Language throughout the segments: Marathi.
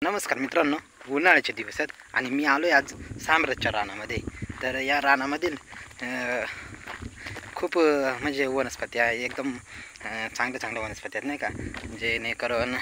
नमस्कार मित्रांनो, उन्हाळ्याचे दिवस आहेत आणि मी आलो आहे आज साम्राज्यच्या रानामध्ये. तर या रानामधील खूप म्हणजे वनस्पती आहे, एकदम चांगल्या वनस्पती आहेत नाही का. जेणेकरून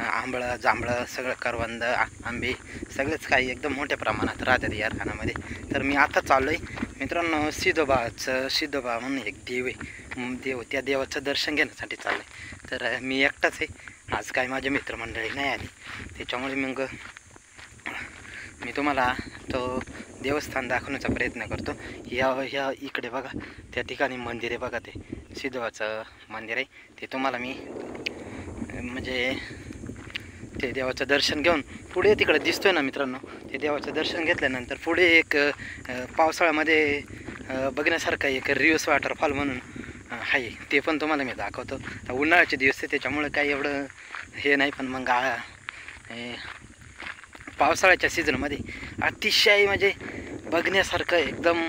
आंबळं जांभळं सगळं करवंद आंबे सगळेच काही एकदम मोठ्या प्रमाणात राहतात या रानामध्ये. तर मी आता चाललो आहे मित्रांनो सिद्धोबा म्हणून एक देव आहे, त्या देवाचं दर्शन घेण्यासाठी चाललो आहे. तर मी एकटाच आहे आज, काय माझे मित्रमंडळी नाही आली, त्याच्यामुळे मग मी तुम्हाला तो देवस्थान दाखवण्याचा प्रयत्न करतो. ह्या इकडे बघा, त्या ठिकाणी मंदिर आहे बघा, ते सिद्धोबाचं मंदिर आहे. ते तुम्हाला मी म्हणजे ते देवाचं दर्शन घेऊन पुढे तिकडे दिसतोय ना मित्रांनो, ते देवाचं दर्शन घेतल्यानंतर पुढे एक पावसाळ्यामध्ये बघण्यासारखं एक रिव्हर्स वॉटरफॉल म्हणून आहे, ते पण तुम्हाला मी दाखवतो. उन्हाळ्याचे दिवस आहे त्याच्यामुळे काही एवढं हे नाही, पण मग पावसाळ्याच्या सीझनमध्ये अतिशय म्हणजे बघण्यासारखं एकदम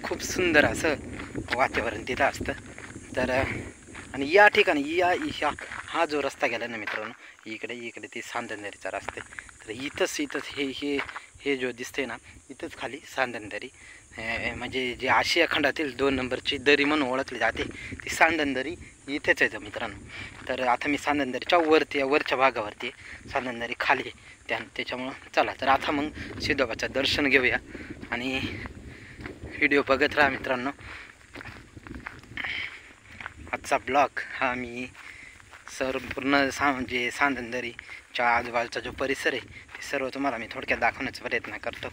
खूप सुंदर असं वातावरण तिथं असतं. तर आणि या ठिकाणी हा जो रस्ता गेला ना मित्रांनो, इकडे ती सांदनदरीचा रस्ता आहे. तर इथंच हे जो दिसते ना, इथंच खाली सांदनदरी म्हणजे जे आशिया खंडातील 2 नंबरची दरी म्हणून ओळखली जाते, ती सांदनदरी इथेच आहे मित्रांनो. तर आता मी सांदनदरीच्या वरच्या भागावरती, सांदनदरी खाली त्याच्यामुळं चला, तर आता मग सिद्धोबाचं दर्शन घेऊया आणि व्हिडिओ बघत राहा मित्रांनो. आजचा ब्लॉग हा मी पूर्ण म्हणजे सांदनदरीच्या आजूबाजूचा जो परिसर आहे ते सर्व तुम्हाला मी थोडक्यात दाखवण्याचा प्रयत्न करतो.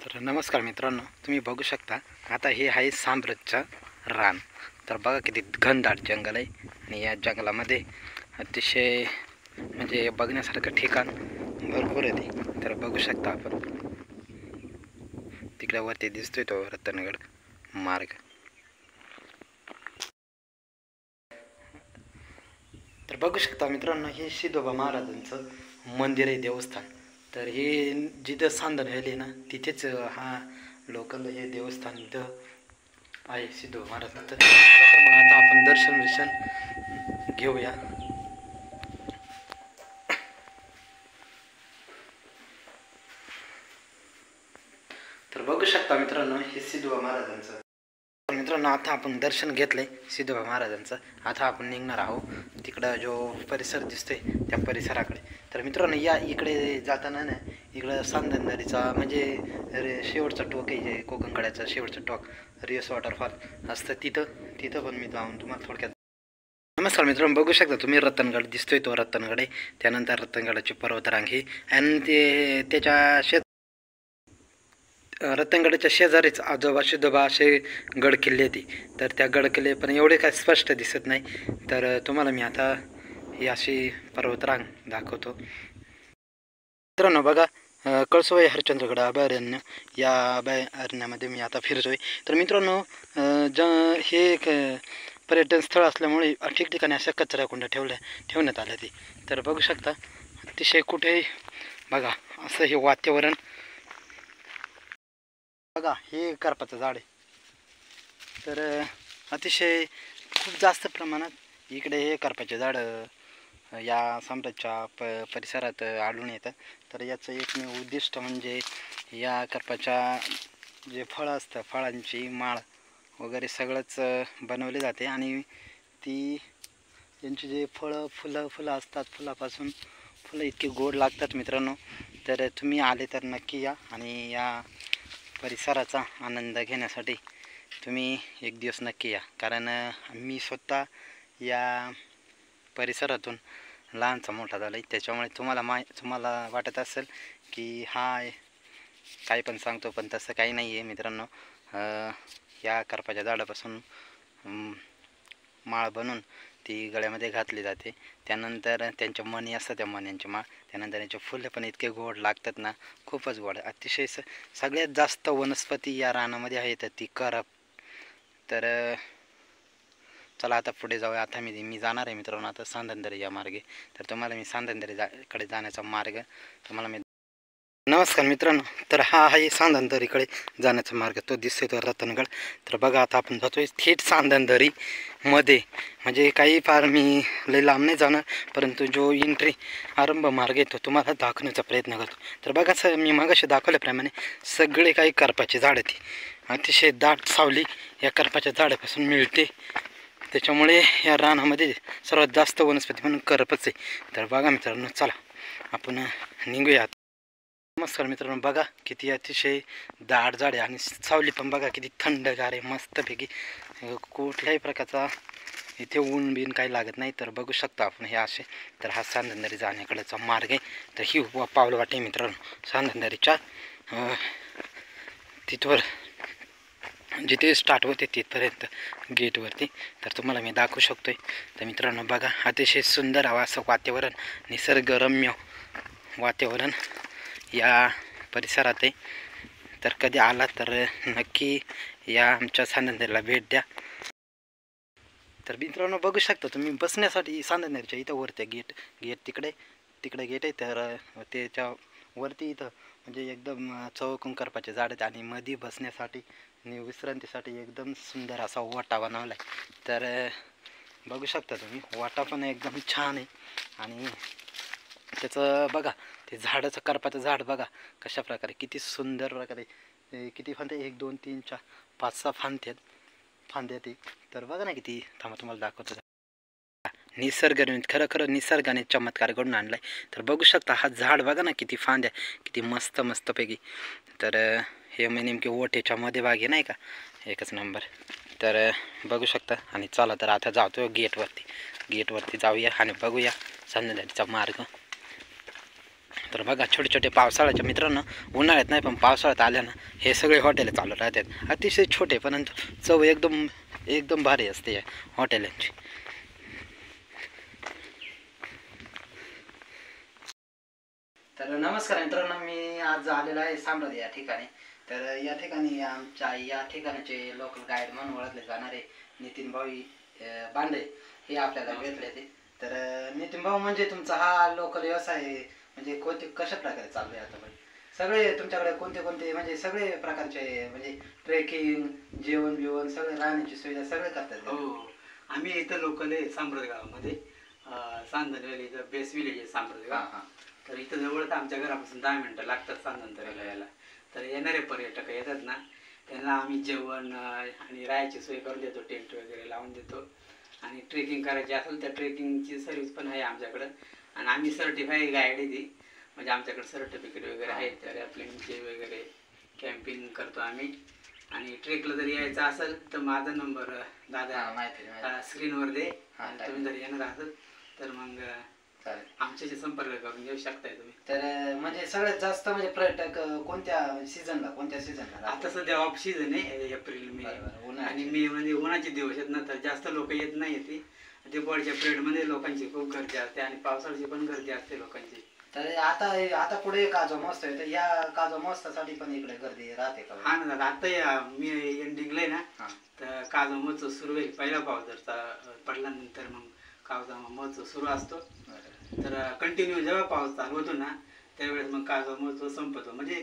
तर नमस्कार मित्रांनो, तुम्ही बघू शकता आता हे आहे साम्राज्यचं रान. तर बघा किती घनदाट जंगल आहे आणि या जंगलामध्ये अतिशय म्हणजे बघण्यासारखं ठिकाण भरपूर आहे ते. तर बघू शकता आपण तिकडे वरती दिसतोय तो रतनगड मार्ग. तर बघू शकता मित्रांनो, हे सिद्धोबा महाराजांचं मंदिर आहे, देवस्थान. तर हे जिथं सांदन व्हायले ना, तिथेच हा लोकल हे देवस्थान इथं आहे सिद्धोबा महाराजांचं. तर मग आता आपण दर्शन घेऊया. तर बघू शकता मित्रांनो, हे सिद्धोबा महाराजांचं. मित्रांनो, आता आपण दर्शन घेतलंय सिद्धोबा महाराजांचं. आता आपण निघणार आहोत तिकडं जो परिसर दिसतोय त्या परिसराकडे. तर मित्रांनो, या इकडे जाताना ना, इकडं सांदनदरीचा म्हणजे शेवटचा टोक आहे, जे कोकणकड्याचं शेवटचं टोक रिव्हर्स वॉटरफॉल असतं, तिथं पण मी जाऊन तुम्हाला थोडक्यात. नमस्कार मित्रांनो, बघू शकता तुम्ही रतनगड दिसतोय, तो रतनगड आहे. त्यानंतर रतनगडाची पर्वतरांग ही आणि ते त्याच्या रतनगडाच्या शेजारीच आजोबा सिद्धोबा असे गड किल्ले होते. तर त्या गड किल्ले पण एवढे काय स्पष्ट दिसत नाही. तर तुम्हाला मी आता ही अशी पर्वतरांग दाखवतो. मित्रांनो बघा, कळसुबाई हरिश्चंद्रगड अभयारण्य, या अभयारण्यामध्ये मी आता फिरतोय. तर मित्रांनो, हे एक पर्यटन स्थळ असल्यामुळे ठिकठिकाणी अशा कचरा कुंड्या ठेवण्यात आल्या ते. तर बघू शकता अतिशय कुठेही बघा असं हे वातावरण. बघा, हे करपाचं झाड आहे. तर अतिशय खूप जास्त प्रमाणात इकडे हे करपाचे झाडं या साम्राज्याच्या परिसरात आढळून येतं. तर याचं एकमेव उद्दिष्ट म्हणजे या करपाच्या जे फळं असतं, फळांची माळ वगैरे सगळंच बनवले जाते आणि ती त्यांची जे फुलं असतात, फुलापासून फुलं इतके गोड लागतात मित्रांनो. तर तुम्ही आले तर नक्की या आणि या परिसराचा आनंद घेण्यासाठी तुम्ही एक दिवस नक्की या. कारण मी स्वतः या परिसरातून लहानचा मोठा झाला आहे, त्याच्यामुळे तुम्हाला वाटत असेल की हा काही पण सांगतो, पण तसं काही नाही आहे मित्रांनो. या करपाच्या झाडापासून माळ बनवून ती गळ्यामध्ये घातली जाते. त्यानंतर त्यांच्या मणी असतात, त्या मण्यांची माळ. त्यानंतर त्यांचे फुलं पण इतके गोड लागतात ना, खूपच गोड. अतिशय सगळ्यात जास्त वनस्पती या रानामध्ये आहे तर ती करप. तर चला आता पुढे जाऊया. आता मी जाणार आहे मित्रांनो आता सांदनदरी या मार्गे. तर तुम्हाला मी सांदनदरी कडे जाण्याचा मार्ग तुम्हाला मी नमस्कार मित्रांनो, तर हा आहे सांदनदरीकडे जाण्याचा मार्ग, तो दिसतोय तो रतनगड. तर बघा आता आपण जातोय थेट सांदनदरी मध्ये, म्हणजे काही फार मी लई लांब नाही जाणार, परंतु जो एंट्री आरंभ मार्ग आहे तो तुम्हाला दाखवण्याचा प्रयत्न करतो. तर बघा मी मगाशी दाखवल्याप्रमाणे सगळे काही करपाचे झाड आहेत, अतिशय दाट सावली या करपाच्या झाडापासून मिळते. त्याच्यामुळे या रानामध्ये सर्वात जास्त वनस्पती म्हणून करपच आहे. तर बघा मित्रांनो, चला आपण निघूयात. नमस्कार मित्रांनो, बघा किती अतिशय दाट झाड आहे आणि सावली पण बघा किती थंडगार आहे मस्तपैकी. कुठल्याही प्रकारचा इथे ऊन बिन काही लागत नाही. तर बघू शकतो आपण हे असे. तर हा सांदनदरी जाण्याकडेचा मार्ग आहे. तर ही पावलं वाटे मित्रांनो सांदनदरीच्या तिथवर जिथे स्टार्ट होते तिथपर्यंत गेटवरती. तर तुम्हाला मी दाखवू शकतोय. तर मित्रांनो बघा, अतिशय सुंदर हवं असं वातावरण, निसर्गरम्य वातावरण या परिसरात आहे. तर कधी आला तर नक्की या आमच्या सांदनदरीला भेट द्या. तर मित्रांनो बघू शकता तुम्ही बसण्यासाठी सांदनदरीच्या इथं वरती गेट तिकडे गेट आहे. तर त्याच्या वरती इथं म्हणजे एकदम चौकोन करपाचे झाड आहेत आणि मध्ये बसण्यासाठी आणि विश्रांतीसाठी एकदम सुंदर असा वाटा बनवला आहे. तर बघू शकता तुम्ही वाटा पण एकदम छान आहे. आणि त्याचं बघा ते झाडाचं करपाचं झाड बघा कशा प्रकारे किती सुंदर प्रकारे किती फांद्या 1 2 3 4 5 6 फांद्यात ती. तर बघा ना किती, थांबा तुम्हाला दाखवतो. निसर्गाने खरं निसर्गाने चमत्कार घडून आणलाय. तर बघू शकता हा झाड बघा ना किती फांद्या, किती मस्तपैकी. तर हे मी नेमके ओटेच्या मध्ये बागे नाही का, एकच नंबर. तर बघू शकता. आणि चला तर आता जातो गेटवरती जाऊया आणि बघूया सांदनदरीचा मार्ग. तर बघा छोटे छोटे पावसाळ्याच्या मित्रांनो, उन्हाळ्यात नाही पण पावसाळ्यात आल्यानं हे सगळे हॉटेल चालू राहतात. अतिशय छोटे परंतु चव एकदम भारी असते या हॉटेलांची. तर नमस्कार मित्रांनो, मी आज आलेलो आहे साम्राज्य या ठिकाणी. तर या ठिकाणी आमच्या या ठिकाणचे लोकल गाईड म्हणून ओळखले जाणारे नितीन भाऊ बांडे हे आपल्याला भेटले ते. तर नितीन भाऊ, म्हणजे तुमचा हा लोकल व्यवसाय म्हणजे कशा प्रकारे चालू आहे आता? सगळे तुमच्याकडे कोणते म्हणजे सगळे प्रकारचे म्हणजे ट्रेकिंग, जेवण बिवण सगळे, राहण्याची सुविधा सगळे करतात? हो, आम्ही इथं लोकल आहे सांब्रत गावामध्ये. सांदनवेली इथं बेस विलेज आहे सांब्रत गाव. तर इथं जवळच आमच्या घरापासून 10 मिनिटं लागतात सांदनवेलीला यायला. तर येणारे पर्यटक येतात ना, त्यांना आम्ही जेवण आणि राहायची सोय करून देतो, टेंट वगैरे लावून देतो. आणि ट्रेकिंग करायची असेल तर ट्रेकिंगची सर्व्हिस पण आहे आमच्याकडं. आणि आम्ही सर्टिफाईड गाईड आहे ती, म्हणजे आमच्याकडे सर्टिफिकेट वगैरे आहेत. तर एअरप्लेनचे वगैरे कॅम्पिंग करतो आम्ही. आणि ट्रेकला जर यायचं असेल तर माझा नंबर दादा स्क्रीनवर दे. तुम्ही जर येणार असेल तर मग आमच्याशी संपर्क करून येऊ शकताय तुम्ही. तर म्हणजे सगळ्यात जास्त म्हणजे पर्यटक कोणत्या सीझनला? आता सध्या ऑफ सीझन आहे, एप्रिल मे. आणि मे म्हणजे उन्हाचे दिवस आहेत ना, तर जास्त लोक येत नाही येते. दिवाळीच्या पिरियडमध्ये लोकांची खूप गर्दी असते आणि पावसाळ्याची पण गर्दी असते लोकांची. तर आता पुढे काजो महोत्सव आहे, तर या काजो महोत्सवासाठी पण इकडे गर्दी राहते का? हा ना दादा, आता मी एंडिंगला ना, तर काजो महोत्सव सुरू आहे. पहिला पाऊस जर पडल्यानंतर मग काजो महोत्सव सुरू असतो. तर कंटिन्यू जेव्हा पाऊस चालू होतो ना, त्यावेळेस मग काजो महोत्सव संपतो. म्हणजे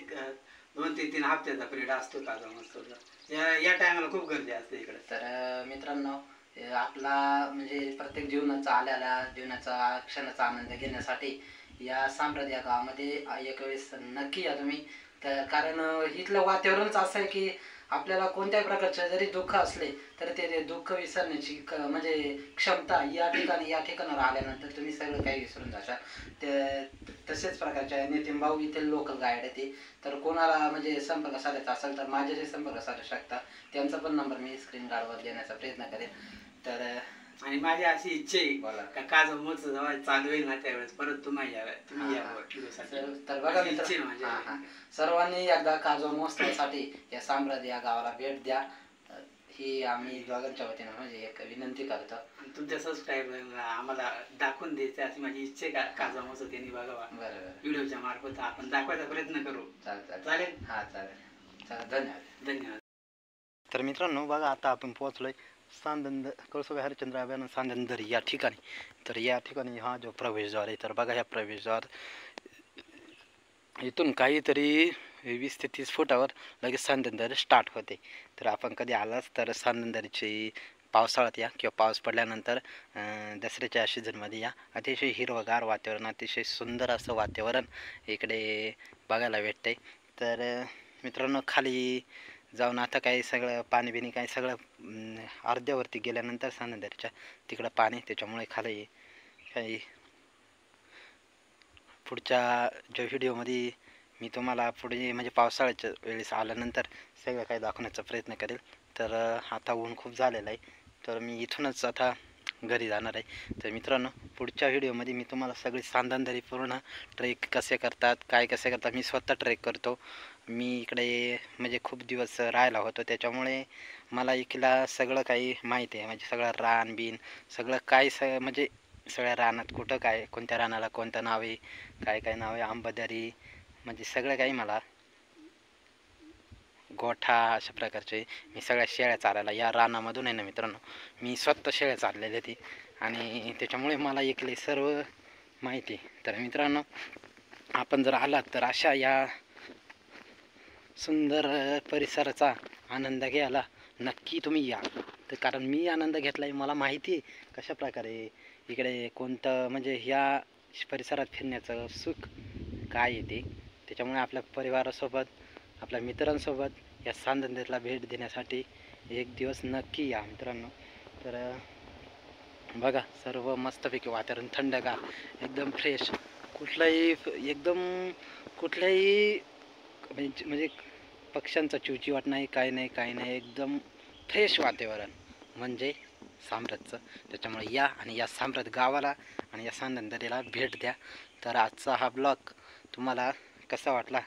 2 ते 3 हप्त्याचा पिरियड असतो काजो महोत्सवचा. या टायमाला खूप गर्दी असते इकडे. तर मित्रांनो, आपला म्हणजे प्रत्येक जीवनाचा क्षणाचा आनंद घेण्यासाठी या सांब्रत या गावामध्ये एक वेळेस नक्की या तुम्ही. तर कारण इथलं वातावरणच असं आहे की आपल्याला कोणत्याही प्रकारचे जरी दुःख असले तर ते दुःख विसरण्याची म्हणजे क्षमता या ठिकाणावर आल्यानंतर तुम्ही सगळं काही विसरून जाशाल. ते तसेच प्रकारचे नितीन भाऊ इथे लोकल गाईड आहे ते. तर कोणाला म्हणजे संपर्क साधायचा असेल तर माझ्याशी संपर्क साधू शकता. त्यांचा पण नंबर मी स्क्रीन गार्डवर देण्याचा प्रयत्न करेन. तर आणि माझी अशी इच्छा आहे का काजो महोत्सव जेव्हा चालू होईल ना, त्यावेळेस परत तुम्ही या. तर बघा सर्वांनी एकदा काजो महोत्सवासाठी या सांब्रत या गावाला भेट द्या, ही आम्ही दोघांच्या वतीनं म्हणजे एक विनंती करतो. तुमच्या सबस्क्राईबरला आम्हाला दाखवून द्यायचं अशी माझी इच्छा आहे. काजो महोत्सव त्यांनी बघावा. बरोबर, व्हिडिओच्या मार्फत आपण दाखवायचा प्रयत्न करू. चालेल. हा चालेल. धन्यवाद. तर मित्रांनो बघा, आता आपण पोहोचलोय कळसुबाई हरिश्चंद्र अभयारण्य सांदनदरी या ठिकाणी. तर या ठिकाणी हा जो प्रवेशद्वार आहे, तर बघा ह्या प्रवेशद्वार इथून काहीतरी 20 ते 30 फुटावर लगेच सांदनदरी स्टार्ट होते. तर आपण कधी आलाच तर सांदनदरीची पावसाळ्यात या किंवा पाऊस पडल्यानंतर दसऱ्याच्या सीझनमध्ये या. अतिशय हिरवगार वातावरण, अतिशय सुंदर असं वातावरण इकडे बघायला भेटते. तर मित्रांनो, खाली जाऊन आता काही सगळं पाणी बिणी काही सगळं अर्ध्यावरती गेल्यानंतर सांदनदरीच्या तिकडं पाणी, त्याच्यामुळे खाली काही पुढच्या ज्या व्हिडिओमध्ये मी तुम्हाला पुढे म्हणजे पावसाळ्याच्या वेळेस आल्यानंतर सगळं काही दाखवण्याचा प्रयत्न करेल. तर आता ऊन खूप झालेलं आहे, तर मी इथूनच आता घरी जाणार आहे. तर मित्रांनो, पुढच्या व्हिडिओमध्ये मी तुम्हाला सगळी सांदनदरी पूर्ण ट्रेक कसे करतात, काय कसे करतात, मी स्वतः ट्रेक करतो. मी इकडे म्हणजे खूप दिवस राहायला होतो, त्याच्यामुळे मला इकडला सगळं काही माहिती आहे. म्हणजे सगळं रान बिन सगळं काय म्हणजे सगळ्या रानात कुठं काय, कोणत्या रानाला कोणतं नाव आहे, काय काय नाव आहे, आंबादरी, म्हणजे सगळं काही मला गोठा अशा प्रकारचे. मी सगळ्या शेळ्या चारायला या रानामधून आहे ना मित्रांनो, मी स्वतः शेळ्या चारलेल्या ती, आणि त्याच्यामुळे मला इकडे सर्व माहिती. तर मित्रांनो, आपण जर आलात तर अशा या सुंदर परिसराचा आनंद घ्यायला नक्की तुम्ही या. तर कारण मी आनंद घेतला आहे, मला माहिती आहे कशा प्रकारे इकडे कोणतं म्हणजे ह्या परिसरात फिरण्याचं सुख काय येते. त्याच्यामुळे आपल्या परिवारासोबत, आपल्या मित्रांसोबत या सांदनदरीला भेट देण्यासाठी एक दिवस नक्की या मित्रांनो. तर बघा, सर्व मस्तपैकी वातावरण थंडगार, एकदम फ्रेश, कुठल्याही म्हणजे पक्ष्यांचा चिवचिवाट नाही, काय नाही काय नाही, एकदम फ्रेश वातावरण म्हणजे साम्रातचं. त्याच्यामुळे या आणि या साम्रात गावाला आणि या सांदनदरीला भेट द्या. तर आजचा हा ब्लॉग तुम्हाला कसा वाटला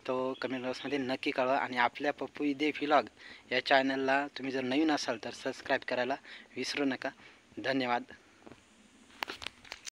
तो कमेंट बॉक्समध्ये नक्की कळवा. आणि आपल्या पप्पू दे व्लॉग या चॅनलला तुम्ही जर नवीन असाल तर सबस्क्राईब करायला विसरू नका. धन्यवाद.